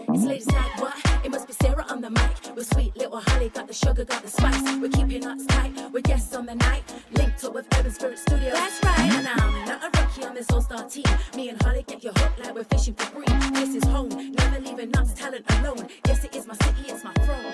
It's ladies night, what? It must be Sarah on the mic. With sweet little Holly, got the sugar, got the spice. We're keeping us tight, we're guests on the night. Linked up with Urban Spirit Studio. That's right. And I'm not a rookie on this all-star team. Me and Holly get you hooked like we're fishing for green. This is home, never leaving us talent alone. Yes, it is my city, it's my throne.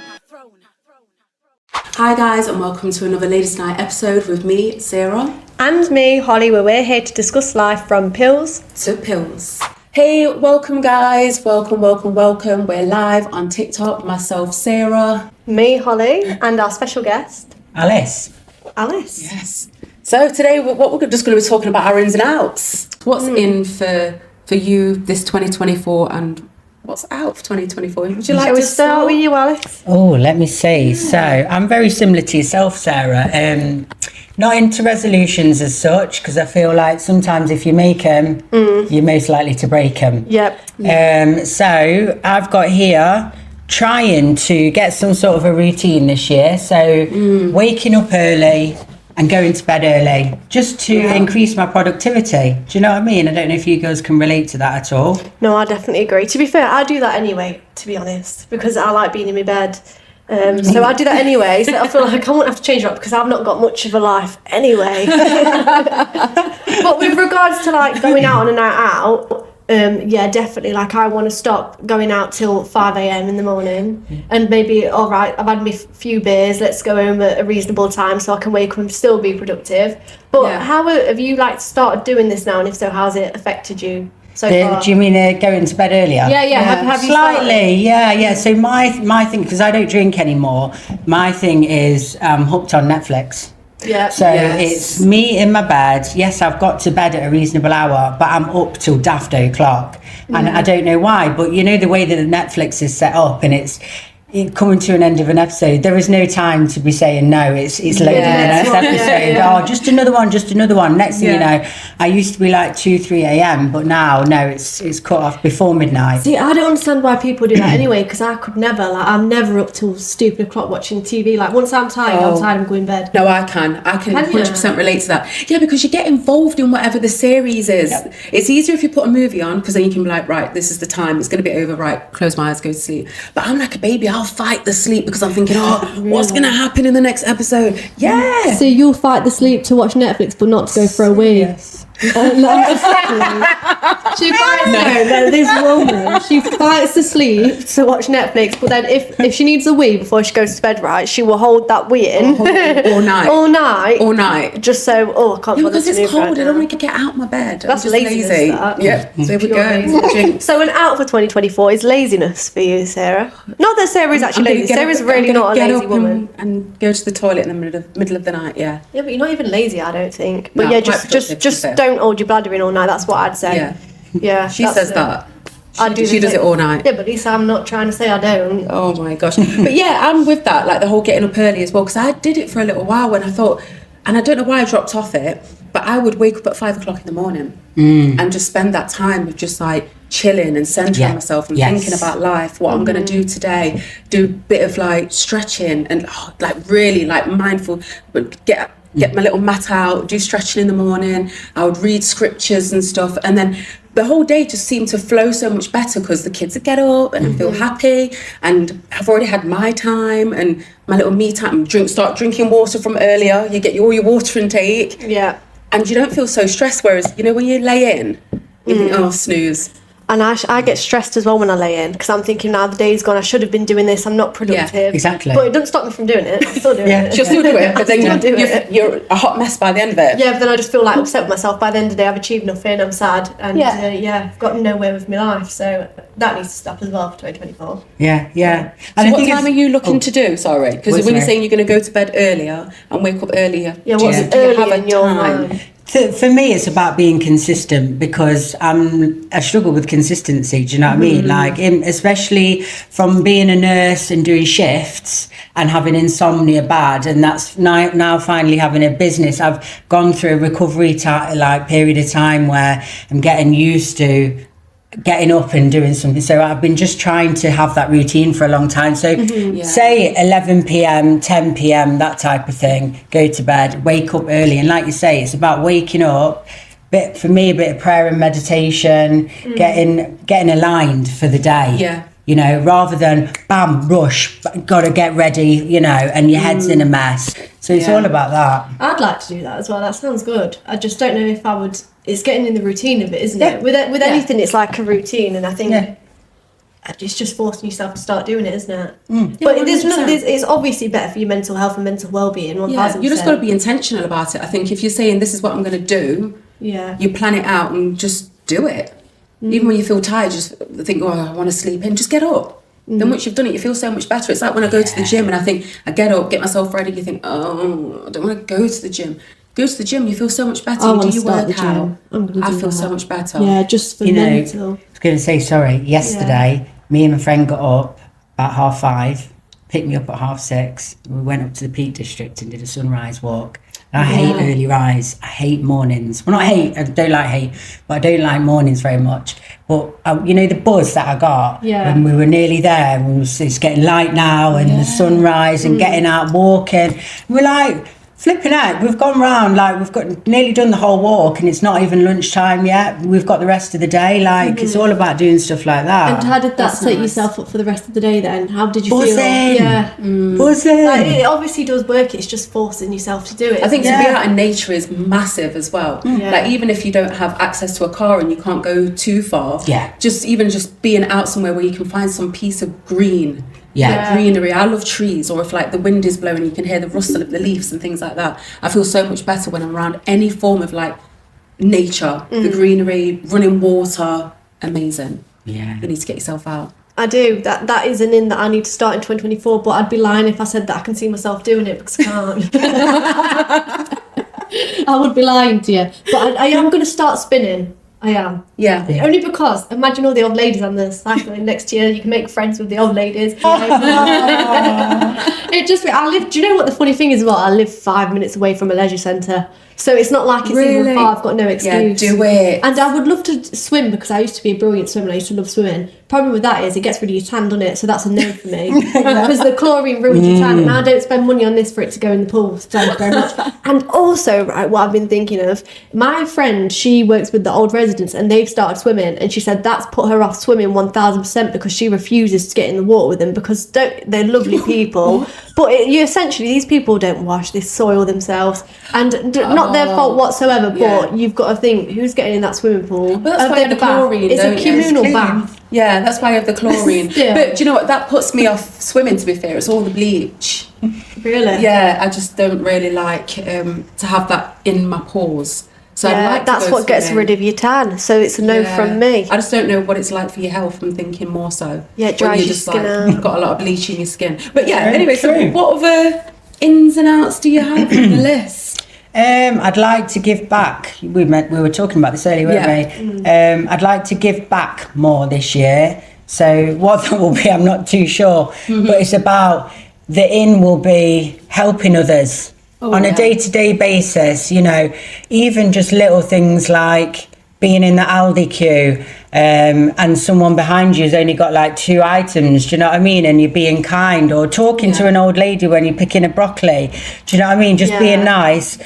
Hi guys, and welcome to another Ladies Night episode with me, Sarah. And me, Holly, where we're here to discuss life from pills to pills. Hey, welcome guys, welcome. We're live on TikTok, myself, Sarah. Me, Holly, and our special guest, Alice. Yes. So today, what we're just going to be talking about our ins and outs. What's in for you this 2024 and what's out for 2024? Would you like Shall we to start with you, Alice? Oh, let me see. So I'm very similar to yourself, Sarah. Not into resolutions as such, because I feel like sometimes if you make them, you're most likely to break them. Yep. So I've got here trying to get some sort of a routine this year. So waking up early and going to bed early, just to increase my productivity. Do you know what I mean? I don't know if you girls can relate to that at all. No, I definitely agree. To be fair, I do that anyway, to be honest, because I like being in my bed. So I do that anyway, so I feel like I won't have to change it up because I've not got much of a life anyway. But with regards to like going out on a night out, yeah, definitely, like I want to stop going out till 5 a.m. in the morning and maybe, all right, I've had me few beers, let's go home at a reasonable time so I can wake up and still be productive. But how have you like started doing this now, and if so, how's it affected you? So far? Do you mean going to bed earlier? Yeah. Have you slightly? Yeah. So my thing, because I don't drink anymore, my thing is hooked on Netflix. Yeah. So it's me in my bed. Yes, I've got to bed at a reasonable hour, but I'm up till daft o'clock, and I don't know why. But you know the way that Netflix is set up, and it's coming to an end of an episode, there is no time to be saying no. It's loading the next episode. Oh, just another one. Next thing you know, I used to be like 2-3 a.m, but now no, it's cut off before midnight. See, I don't understand why people do that anyway, because I could never. Like, I'm never up till stupid o'clock watching TV. Like, once I'm tired, I'm going to bed. No, I can 100% relate to that. Yeah, because you get involved in whatever the series is. Yep. It's easier if you put a movie on, because then you can be like, right, this is the time, it's going to be over, right, close my eyes, go to sleep. But I'm like a baby, I'll fight the sleep because I'm thinking, what's going to happen in the next episode? Yeah. So you'll fight the sleep to watch Netflix, but not to go for a wee. Yes. She fights the sleep to watch Netflix, but then if she needs a wee before she goes to bed, right, she will hold that wee in all night, just so I can't. Because it's cold. I don't want to get out of my bed. That's lazy. Yeah, there we go. So an out for 2024 is laziness for you, Sarah. Not that Sarah is actually lazy. Sarah's really not a lazy woman. And go to the toilet in the middle of the night. Yeah, but you're not even lazy, I don't think. But no, just don't hold your bladder in all night. That's what I'd say. Yeah. She says that. She does it all night. Yeah, but at least I'm not trying to say I don't. Oh my gosh. But yeah, I'm with that, like the whole getting up early as well, because I did it for a little while when I thought, and I don't know why I dropped off it, but I would wake up at 5 o'clock in the morning and just spend that time of just like chilling and centering myself and thinking about life, what I'm going to do today, do a bit of like stretching and like really like mindful, but get my little mat out, do stretching in the morning. I would read scriptures and stuff, and then the whole day just seemed to flow so much better because the kids would get up and I feel happy, and I've already had my time and my little me time. Start drinking water from earlier. You get all your water intake, and you don't feel so stressed. Whereas when you lay in, you think, snooze. And I get stressed as well when I lay in, because I'm thinking, now the day's gone, I should have been doing this, I'm not productive. Yeah, exactly. But it doesn't stop me from doing it. I'm still doing it. She'll still do it, but then you're a hot mess by the end of it. Yeah, but then I just feel like upset with myself. By the end of the day, I've achieved nothing, I'm sad, and I've got nowhere with my life. So that needs to stop as well for 2024. Yeah. And what time are you looking to do? Sorry, because when you're saying you're going to go to bed earlier and wake up earlier, what's early in your time? For me, it's about being consistent, because I struggle with consistency. Do you know what I mean? Like, especially from being a nurse and doing shifts and having insomnia bad, and that's now finally having a business. I've gone through a recovery period of time where I'm getting used to getting up and doing something. So I've been just trying to have that routine for a long time. So say 11 p.m, 10 p.m, that type of thing, go to bed, wake up early. And like you say, it's about waking up, for me, a bit of prayer and meditation, getting aligned for the day. you know, rather than bam, rush, gotta get ready, you know, and your head's in a mess. So it's all about that. I'd like to do that as well. That sounds good. I just don't know if I would. It's getting in the routine of it, isn't Yeah. it? With anything, it's like a routine, and I think Yeah. it's just forcing yourself to start doing it, isn't it? Yeah, But there's 100%. it's obviously better for your mental health and mental well-being. 1000%. Yeah, you just got to be intentional about it. I think if you're saying this is what I'm going to do, Yeah. you plan it out and just do it. Even when you feel tired, just think, oh, I want to sleep in, just get up. Then once you've done it, you feel so much better. It's like when I go to the gym and I think, I get up, get myself ready, you think, oh, I don't want to go to the gym. Go to the gym, you feel so much better. I You wanna do your start the workout. gym. I'm gonna I do feel that. so much better. Yeah, just for You know, mental. I was going to say, sorry, yesterday, me and my friend got up about 5:30, picked me up at 6:30. We went up to the Peak District and did a sunrise walk. And I hate early rise. I hate mornings. Well, not hate, I don't like hate, but I don't like mornings very much. But, you know, the buzz that I got when we were nearly there, it's getting light now and the sunrise and getting out walking. We're like, flipping out, we've gone round, like we've got nearly done the whole walk and it's not even lunchtime yet. We've got the rest of the day. Like it's all about doing stuff like that. And how did that That's set nice. yourself up for the rest of the day then? How did you feel? Buzzing. Yeah. Buzzing. Like, it obviously does work, it's just forcing yourself to do it. I think isn't to be it? out in nature is massive as well. Yeah. Like even if you don't have access to a car and you can't go too far, Yeah. just being out somewhere where you can find some piece of green. Yeah. Like greenery. I love trees, or if like the wind is blowing, you can hear the rustle of the leaves and things like that. I feel so much better when I'm around any form of like nature, the greenery, running water. Amazing. Yeah. You need to get yourself out. I do. That is an in that I need to start in 2024, but I'd be lying if I said that I can see myself doing it because I can't. I would be lying to you. But I am going to start spinning. I am. Yeah. Only because imagine all the old ladies on the cycling next year. You can make friends with the old ladies. It just. I live. Do you know what the funny thing is? Well, I live 5 minutes away from a leisure centre, so it's not like it's even Really? far. I've got no excuse. Yeah, do it. And I would love to swim because I used to be a brilliant swimmer. I used to love swimming. Problem with that is it gets rid of your tan, doesn't it? So that's a no for me because the chlorine ruins your tan, and I don't spend money on this for it to go in the pool. So thank you very much. And also, right, what I've been thinking of, my friend, she works with the old residents, and they've started swimming, and she said that's put her off swimming 1000% because she refuses to get in the water with them because they're lovely people, but you essentially these people don't wash, they soil themselves, and not their fault whatsoever. yeah. But you've got to think who's getting in that swimming pool. But that's Have why they you have the bath? chlorine, It's a don't you? It's communal clean. bath. Yeah, that's why I have the chlorine. Still. But do you know what? That puts me off swimming, to be fair. It's all the bleach. Really? Yeah, I just don't really like to have that in my pores. So I'd Yeah, like to that's go what gets swimming. rid of your tan. So it's a no Yeah. from me. I just don't know what it's like for your health. I'm thinking more so. Yeah, it when dries you're your just skin like, out. You've got a lot of bleach in your skin. But yeah, Very anyway, so true. what other ins and outs do you have on the list? I'd like to give back. We were talking about this earlier, weren't Yeah. we? I'd like to give back more this year. So what that will be, I'm not too sure. But it's about the in will be helping others on a day-to-day basis. You know, even just little things like being in the Aldi queue and someone behind you has only got like 2 items, do you know what I mean? And you're being kind, or talking to an old lady when you're picking a broccoli, do you know what I mean? Just being nice.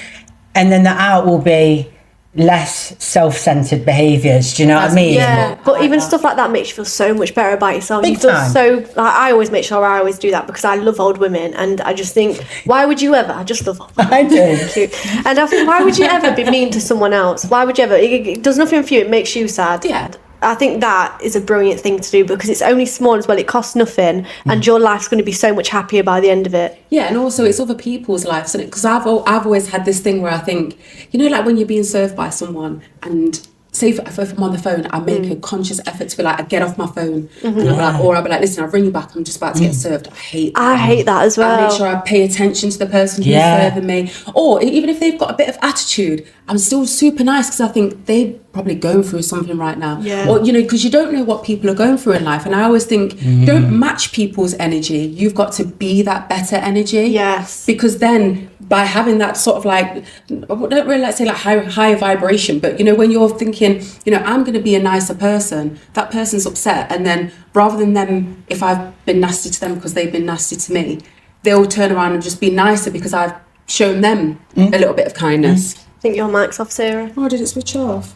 And then the out will be less self-centered behaviours, do you know what I mean? Yeah, but like even that. stuff like that makes you feel so much better about yourself. Big You feel time. so. Like, I always make sure I always do that because I love old women, and I just think, why would you ever? I just love old women. I do. Cute. And I think, why would you ever be mean to someone else? Why would you ever? It does nothing for you. It makes you sad. Yeah. I think that is a brilliant thing to do because it's only small as well. It costs nothing, and your life's going to be so much happier by the end of it. Yeah, and also it's other people's lives, because I've always had this thing where I think, you know, like when you're being served by someone, and say if I'm on the phone, I make a conscious effort to be like, I get off my phone, and I'll be like, listen, I'll ring you back. I'm just about to get served. I hate that. I hate that as well. I make sure I pay attention to the person who's Yeah. serving me, or even if they've got a bit of attitude, I'm still super nice because I think they're probably going through something right now. Yeah. Or, you know, because you don't know what people are going through in life. And I always think, don't match people's energy. You've got to be that better energy. Yes. Because then by having that sort of like, I don't really like to say like higher vibration, but you know, when you're thinking, you know, I'm going to be a nicer person, that person's upset. And then rather than them, if I've been nasty to them because they've been nasty to me, they'll turn around and just be nicer because I've shown them a little bit of kindness. I think your mic's off, Sarah. Oh, did it switch off?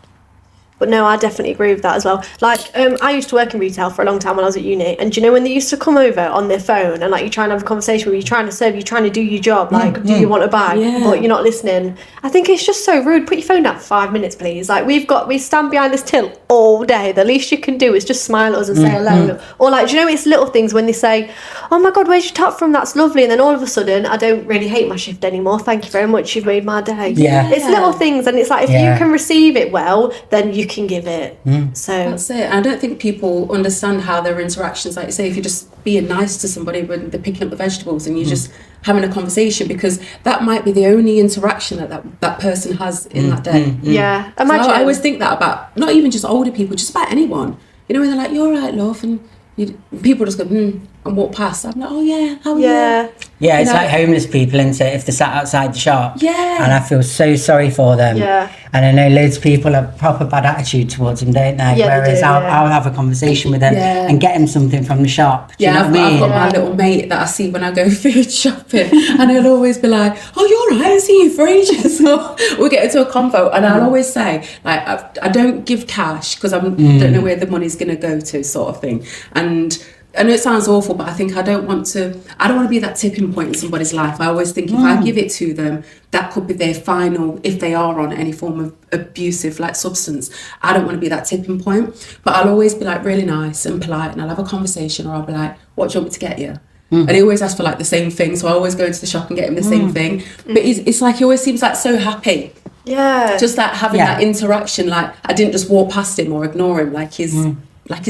But no, I definitely agree with that as well. Like, I used to work in retail for a long time when I was at uni, and do you know when they used to come over on their phone and like you're trying to have a conversation with you, trying to serve, you're trying to do your job, like, do you want to buy? Yeah. But you're not listening. I think it's just so rude. Put your phone down for 5 minutes, please. Like, we stand behind this till all day. The least you can do is just smile at us and say hello. Or like, do you know, it's little things when they say, oh my God, where's your top from? That's lovely. And then all of a sudden, I don't really hate my shift anymore. Thank you very much. You've made my day. Yeah. It's little things, and it's like, if you can receive it well, then you can give it. So That's it. I don't think people understand how their interactions, like you say, if you're just being nice to somebody when they're picking up the vegetables and you're just having a conversation, because that might be the only interaction that person has in that day. yeah, So imagine. I always think that about not even just older people, just about anyone. You know, when they're like, "You're right, love," and people just go and walk past. I'm like, "Oh yeah, how are yeah. you?" Yeah, it's You know- like homeless people, isn't it? If they're sat outside the shop. Yeah. And I feel so sorry for them. Yeah. And I know loads of people have proper bad attitude towards them, don't they? Yeah, they Whereas do, yeah. I'll have a conversation with them Yeah. and get them something from the shop. Do you Yeah, know I've what I mean? got my little mate that I see when I go food shopping, and he'll always be like, "Oh, you're right, I haven't seen you for ages." So we'll get into a convo, and I'll always say, like, I don't give cash because I don't know where the money's going to go to, sort of thing. And I know it sounds awful, but I think I don't want to be that tipping point in somebody's life. I always think if I give it to them, that could be their final, if they are on any form of abusive like substance. I don't want to be that tipping point, but I'll always be like really nice and polite, and I'll have a conversation, or I'll be like, "What do you want me to get you?" And he always asks for like the same thing, so I always go into the shop and get him the same thing. But it's like he always seems like so happy. Yeah. Just that having that interaction, like I didn't just walk past him or ignore him, like he's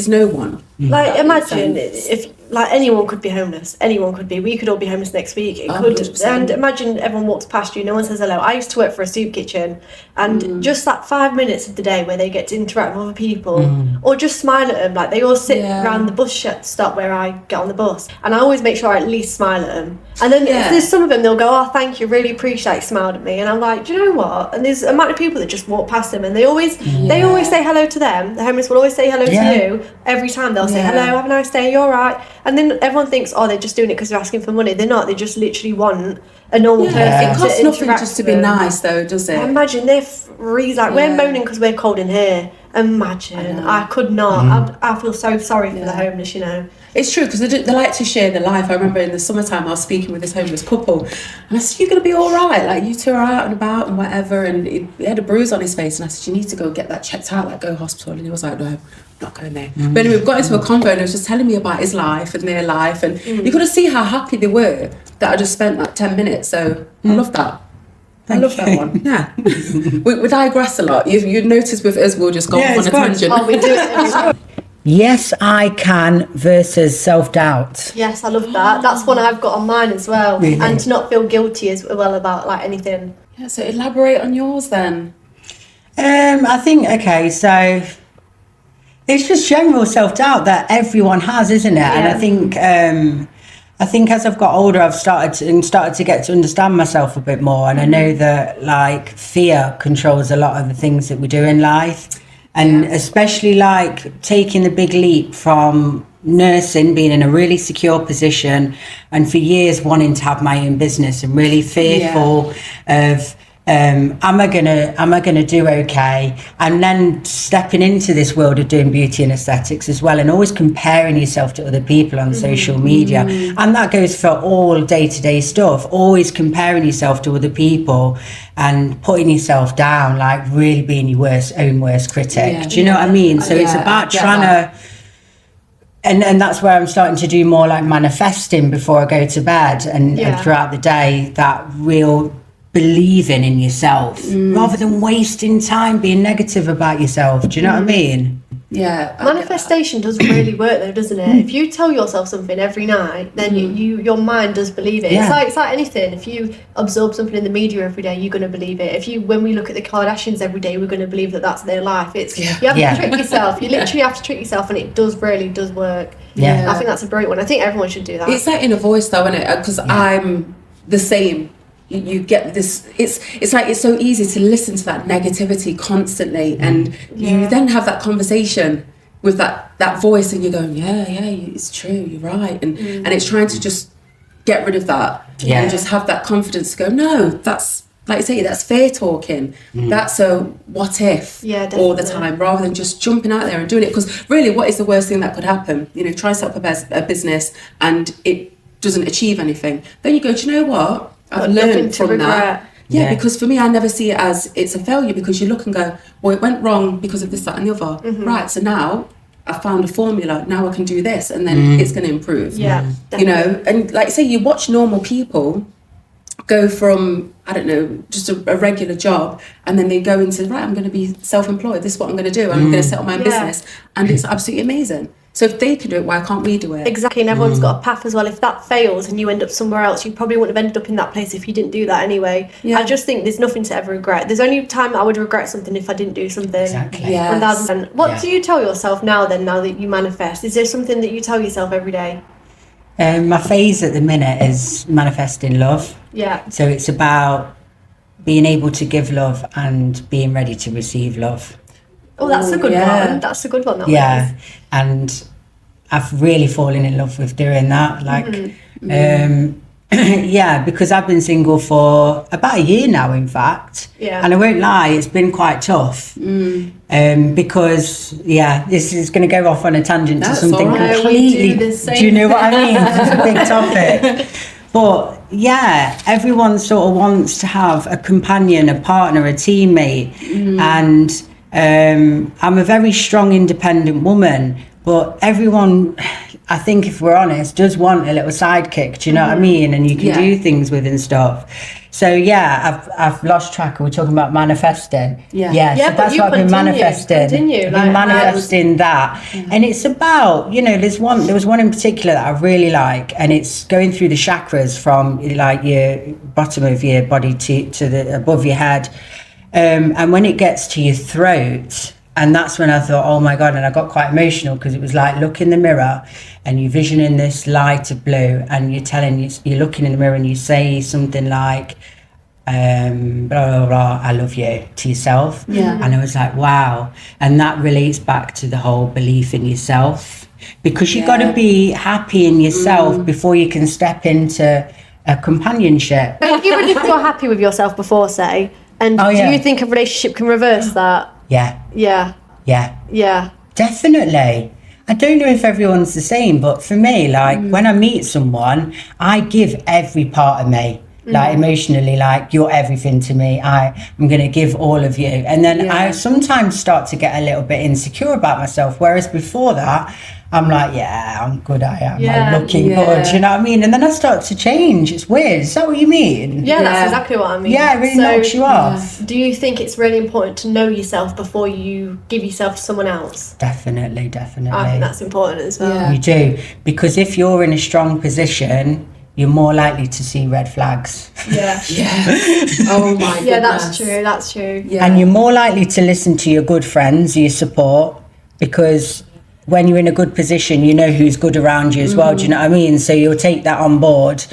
no one. Like, That makes imagine sense. if, like, anyone could be homeless. Anyone could be. We could all be homeless next week. It could. 100%. And imagine everyone walks past you, no one says hello. I used to work for a soup kitchen, and just that 5 minutes of the day where they get to interact with other people, or just smile at them. Like, they all sit Yeah. around the bus stop where I get on the bus, and I always make sure I at least smile at them. And then Yeah. if there's some of them, they'll go, "Oh, thank you, really appreciate you smiled at me." And I'm like, do you know what? And there's a amount of people that just walk past them, and they always say hello to them. The homeless will always say hello to you every time. They'll say Yeah. hello, have a nice day, you're right. And then everyone thinks, oh, they're just doing it because they're asking for money. They're not. They just literally want a normal person It costs to nothing interact just to with be them. nice, though, does it? Imagine they're free. Like, we're Yeah. moaning because we're cold in here. Imagine. I could not. I feel so sorry for the homeless, you know. It's true, because they like to share their life. I remember in the summertime I was speaking with this homeless couple, and I said, "You're going to be all right, like you two are out and about and whatever," and he had a bruise on his face, and I said, "You need to go get that checked out, like go hospital," and he was like, "No, I'm not going there." But anyway, we got into a convo, and he was just telling me about his life and their life, and you could see how happy they were that I just spent like 10 minutes, so I love that. I love that one. Yeah. we digress a lot. You'd notice with us, we'll just go off on it's a fun. tangent. Oh, we do it every time. Yes, I can versus self-doubt. Yes, I love that. That's one I've got on mine as well. Really? And to not feel guilty as well about like anything. Yeah, so elaborate on yours then. I think, okay, so it's just general self-doubt that everyone has, isn't it? And I think as I've got older, I've started to get to understand myself a bit more, and I know that like fear controls a lot of the things that we do in life, and especially like taking the big leap from nursing, being in a really secure position, and for years wanting to have my own business and really fearful of. Am I gonna do okay? And then stepping into this world of doing beauty and aesthetics as well, and always comparing yourself to other people on social media, and that goes for all day-to-day stuff. Always comparing yourself to other people and putting yourself down, like really being your own worst critic. Yeah. Do you know what I mean? So it's Yeah, about I get trying that. to. And that's where I'm starting to do more like manifesting before I go to bed and throughout the day, that real believing in yourself rather than wasting time being negative about yourself. Do you know what I mean? Yeah. I get that. Manifestation does really work though, doesn't it? If you tell yourself something every night, then your mind does believe it. Yeah. It's like anything. If you absorb something in the media every day, you're going to believe it. When we look at the Kardashians every day, we're going to believe that that's their life. You have to trick yourself. You literally have to trick yourself, and it really does work. Yeah. I think that's a great one. I think everyone should do that. It's that inner voice though, isn't it? Because I'm the same. You get this, it's like it's so easy to listen to that negativity constantly, and you then have that conversation with that voice, and you're going, it's true, you're right, and it's trying to just get rid of that and just have that confidence to go, no, that's like you say, that's fear talking. That's a what if Yeah, all the definitely. time, rather than just jumping out there and doing it. Because really, what is the worst thing that could happen? You know, try to set up a business and it doesn't achieve anything. Then you go, do you know what? I've Got nothing learned to from regret. that. Yeah, Yeah. because for me, I never see it as it's a failure, because you look and go, well, it went wrong because of this, that, and the other. Mm-hmm. Right, so now I found a formula. Now I can do this, and then it's going to improve. Yeah, You know, and like say, you watch normal people go from, I don't know, just a regular job, and then they go into, right, I'm going to be self-employed. This is what I'm going to do. And I'm going to set up my own Yeah. business, and it's absolutely amazing. So if they can do it, why can't we do it? Exactly, and everyone's got a path as well. If that fails and you end up somewhere else, you probably wouldn't have ended up in that place if you didn't do that anyway. Yeah. I just think there's nothing to ever regret. There's only time I would regret something if I didn't do something. Exactly. Yeah. 1000%. What Yeah. do you tell yourself now then, now that you manifest? Is there something that you tell yourself every day? My phase at the minute is manifesting love. Yeah. So it's about being able to give love and being ready to receive love. Oh, that's a Oh, good yeah. one. That's a good one. That Yeah. was. And I've really fallen in love with doing that. Like, yeah, because I've been single for about a year now, in fact. Yeah. And I won't lie, it's been quite tough. Because, yeah, this is going to go off on a tangent That's to something all right. completely. We do the same Do you know what I mean? It's a big topic. But yeah, everyone sort of wants to have a companion, a partner, a teammate. And I'm a very strong, independent woman. But everyone, I think if we're honest, does want a little sidekick, do you know what I mean? And you can Yeah. do things with and stuff. So yeah, I've lost track. We're talking about manifesting. Yeah. Yeah, So but that's you what I've been continue, manifesting. continue, I've like, been manifesting that. And it's about, you know, there was one in particular that I really like, and it's going through the chakras from like your bottom of your body to the above your head. And when it gets to your throat, and that's when I thought, oh my God, and I got quite emotional, because it was like, look in the mirror and you're visioning this light of blue, and you're looking in the mirror and you say something like, blah, blah, blah, I love you, to yourself. Yeah. And I was like, wow. And that relates back to the whole belief in yourself, because you've got to be happy in yourself before you can step into a companionship. But even if you're happy with yourself before, say, and Oh, yeah. do you think a relationship can reverse that? Yeah, Yeah. yeah. Yeah. Definitely. I don't know if everyone's the same, but for me, like when I meet someone, I give every part of me, like emotionally, like you're everything to me. I'm going to give all of you. And then I sometimes start to get a little bit insecure about myself. Whereas before that, I'm like, yeah, I'm good. I am. Yeah. I'm looking good. You know what I mean? And then I start to change. It's weird. Is that what you mean? Yeah, that's Yeah. exactly what I mean. Yeah, it really knocks you off. Do you think it's really important to know yourself before you give yourself to someone else? Definitely. I think that's important as well. Yeah. You do. Because if you're in a strong position, you're more likely to see red flags. Yeah. Yeah. Oh my goodness. Yeah, that's true. That's true. Yeah. And you're more likely to listen to your good friends, your support, because when you're in a good position, you know who's good around you as well. Do you know what I mean? So you'll take that on board,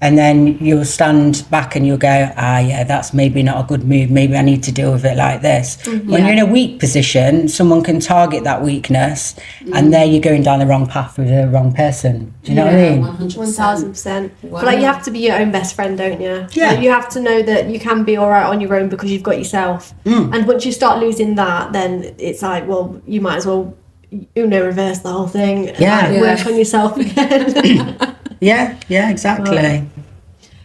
and then you'll stand back and you'll go, yeah, that's maybe not a good move. Maybe I need to deal with it like this. When you're in a weak position, someone can target that weakness, and there you're going down the wrong path with the wrong person. Do you know what I mean? 1000%. But like, you have to be your own best friend, don't you? Yeah. Like, you have to know that you can be all right on your own because you've got yourself. And once you start losing that, then it's like, well, you might as well reverse the whole thing. And, Yeah. like, work on yourself again. Yeah, exactly.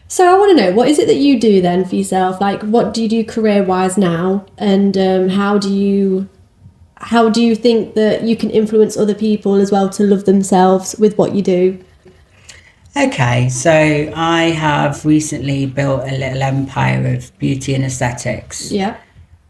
So I want to know, what is it that you do then for yourself? Like, what do you do career-wise now, and how do you think that you can influence other people as well to love themselves with what you do? Okay, so I have recently built a little empire of beauty and aesthetics. Yeah.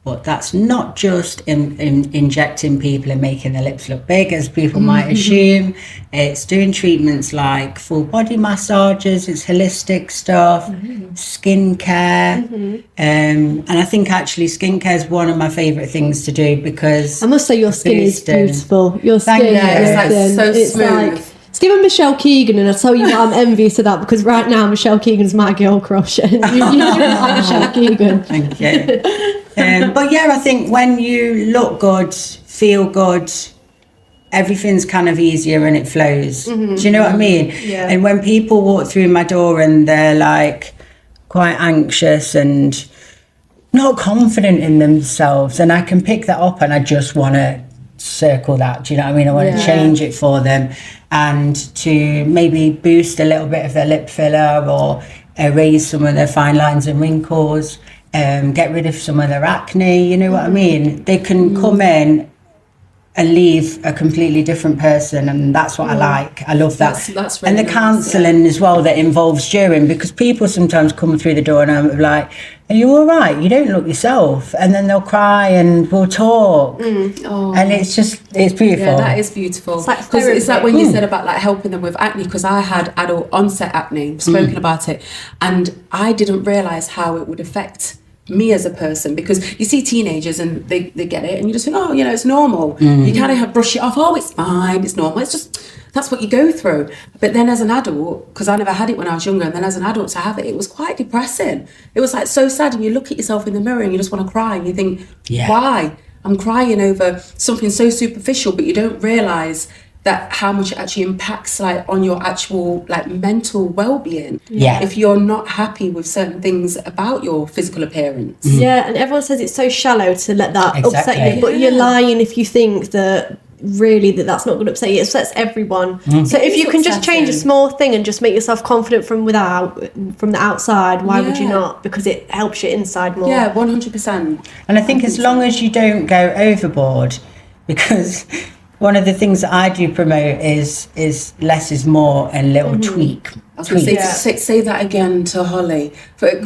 But that's not just injecting people and making their lips look big, as people might assume. It's doing treatments like full body massages, it's holistic stuff, skincare. And I think actually skincare is one of my favourite things to do, because I must say your skin is boost and- beautiful. Your Thank skin, you. It's like everything. so It's smooth. like, it's given Michelle Keegan, and I tell you what, I'm envious of that, because right now Michelle Keegan's my girl crush, and you look like Michelle Keegan. Thank you. But yeah, I think when you look good, feel good, everything's kind of easier and it flows. Do you know what I mean? Yeah. And when people walk through my door and they're like quite anxious and not confident in themselves, and I can pick that up and I just want to circle that. Do you know what I mean? I want to change it for them, and to maybe boost a little bit of their lip filler or erase some of their fine lines and wrinkles, get rid of some of their acne. You know what I mean? They can come in and leave a completely different person, and that's what I like. I love that. That's really and the nice, counselling as well that involves during, because people sometimes come through the door and I'm like, are you all right? You don't look yourself. And then they'll cry and we'll talk. And it's beautiful. Yeah, that is beautiful. It's like 'Cause it's like when therapy. you said about like helping them with acne, because I had adult onset acne, I've spoken about it, and I didn't realise how it would affect me as a person, because you see teenagers and they get it and you just think, oh, you know, it's normal. You kind of brush it off, oh, it's fine, it's normal, it's just, that's what you go through. But then as an adult, because I never had it when I was younger, and then as an adult to have it, it was quite depressing. It was like so sad, and you look at yourself in the mirror and you just want to cry, and you think, why? I'm crying over something so superficial, but you don't realise that how much it actually impacts like on your actual like mental well-being. If you're not happy with certain things about your physical appearance. Yeah, and everyone says it's so shallow to let that upset Exactly. you, but you're lying if you think that really that's not going to upset you. It upsets everyone. So if you can just change a upsetting. small thing and just make yourself confident from the outside, why would you Yeah. not? Because it helps you inside more. Yeah, 100%. And I think as long as you don't go overboard, because one of the things that I do promote is less is more and little tweak. I was going to say that again to Holly,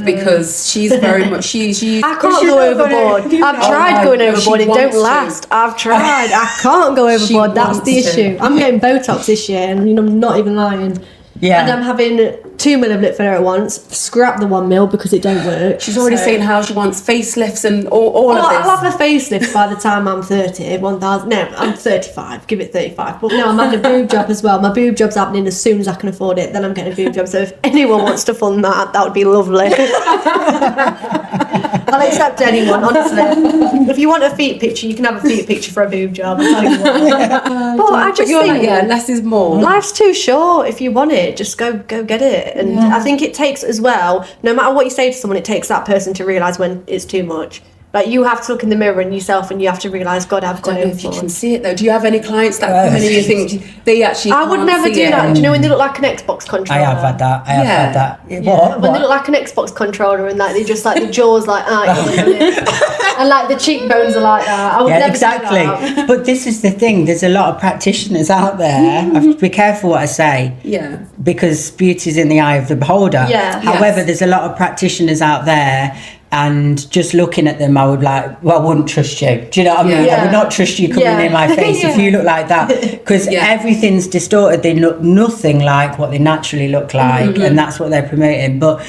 because she's very much, she's I can't go overboard. I've tried going no, overboard. she It don't wants to. last. I've tried. I can't go overboard. That's the wants to. issue. I'm getting Botox this year, and I'm not even lying. Yeah. And I'm having 2 mil of lip filler at once. Scrap the 1 mil because it don't work. She's already saying how she wants facelifts and all of this. I'll have a facelift by the time I'm 30, 1,000. No, I'm 35. Give it 35. But no, I'm having a boob job as well. My boob job's happening as soon as I can afford it. Then I'm getting a boob job. So if anyone wants to fund that, that would be lovely. I'll accept anyone, honestly. If you want a feet picture, you can have a feet picture for a boob job. I'll tell you what. But I But just you're think like, less is more. life's too short. If you want it, just go get it. And I think it takes as well, no matter what you say to someone, it takes that person to realise when it's too much. Like you have to look in the mirror and yourself, and you have to realise, God, I've I got don't know if you it. can see it though. Do you have any clients that come in and you think they actually I would can't never see do it? that. Do you know when they look like an Xbox I controller? have had that. I have Yeah. had that. Yeah, What? when they look like an Xbox controller and like they just like the jaws like and like the cheekbones are like that. I would Yeah, never exactly. do that. But this is the thing. There's a lot of practitioners out there. I have to be careful what I say. Yeah. Because beauty's in the eye of the beholder. Yeah. However, Yes. there's a lot of practitioners out there, and just looking at them, I would like, well, I wouldn't trust you. Do you know what I mean? Yeah. I would not trust you coming Yeah. in my face if Yeah. you look like that, because Yeah. everything's distorted. They look nothing like what they naturally look like, and that's what they're promoting. But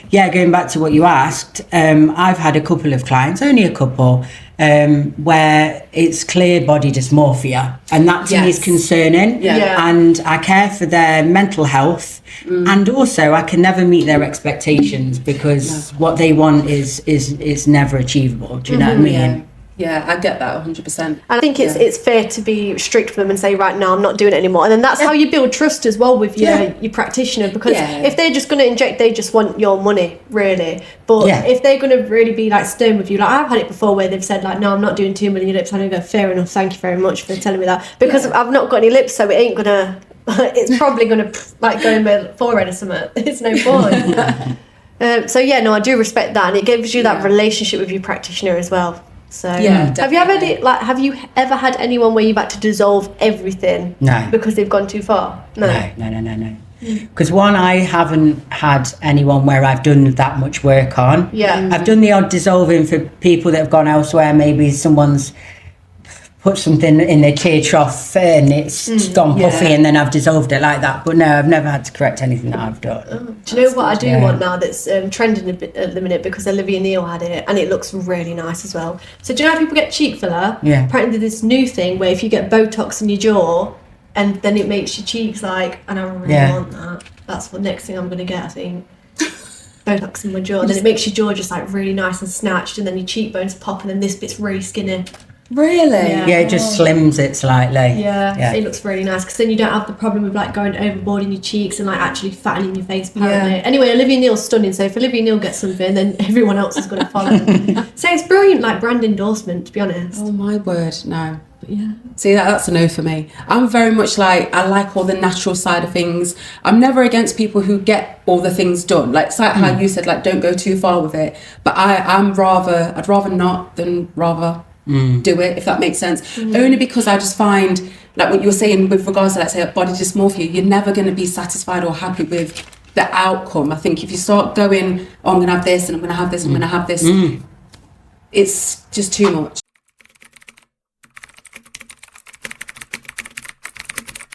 yeah, going back to what you asked, I've had a couple of clients, only a couple, where it's clear body dysmorphia, and that to me is Yes. concerning. Yeah. Yeah. And I care for their mental health, and also I can never meet their expectations, because what they want is never achievable. Do you know what I mean? Yeah, I get that 100%. And I think it's fair to be strict with them and say, right now I'm not doing it anymore. And then that's how you build trust as well with your practitioner, because Yeah. if they're just going to inject, they just want your money, really. But Yeah. if they're going to really be like stern with you, like I've had it before where they've said like, no, I'm not doing 2 million lips. And I go, fair enough, thank you very much for telling me that, because I've not got any lips, so it ain't gonna. It's probably gonna like go in my forehead or something. It's no point. So yeah, no, I do respect that, and it gives you that relationship with your practitioner as well. So Yeah, have you ever definitely. have you ever had anyone where you've had to dissolve everything? No. Because they've gone too far. No. No. Because one, I haven't had anyone where I've done that much work on. Yeah. I've done the odd dissolving for people that have gone elsewhere. Maybe someone's put something in their tear trough and it's gone puffy, and then I've dissolved it like that. But no, I've never had to correct anything that I've done. Do you know what I do Yeah. want now that's trending a bit at the minute, because Olivia Neal had it and it looks really nice as well. So do you know how people get cheek filler? Yeah. Apparently there's this new thing where if you get Botox in your jaw and then it makes your cheeks like, and I really want that. That's the next thing I'm going to get, I think. Botox in my jaw. And then it makes your jaw just like really nice and snatched, and then your cheekbones pop, and then this bit's really skinny. Really? Yeah, it just slims it slightly. Yeah, it looks really nice because then you don't have the problem of like going overboard in your cheeks and like actually fattening your face apparently. Yeah. Anyway, Olivia Neal's stunning, so if Olivia Neal gets something, then everyone else is going to follow. So it's brilliant, like brand endorsement, to be honest. Oh my word, no. But yeah. See, that's a no for me. I'm very much like, I like all the natural side of things. I'm never against people who get all the things done. Like, it's like how you said, like, don't go too far with it. But I'd rather not than rather do it, if that makes sense. Only because I just find, like what you were saying with regards to, let's say, body dysmorphia, you're never going to be satisfied or happy with the outcome. I think if you start going, oh, I'm going to have this and I'm going to have this, I'm going to have this, it's just too much.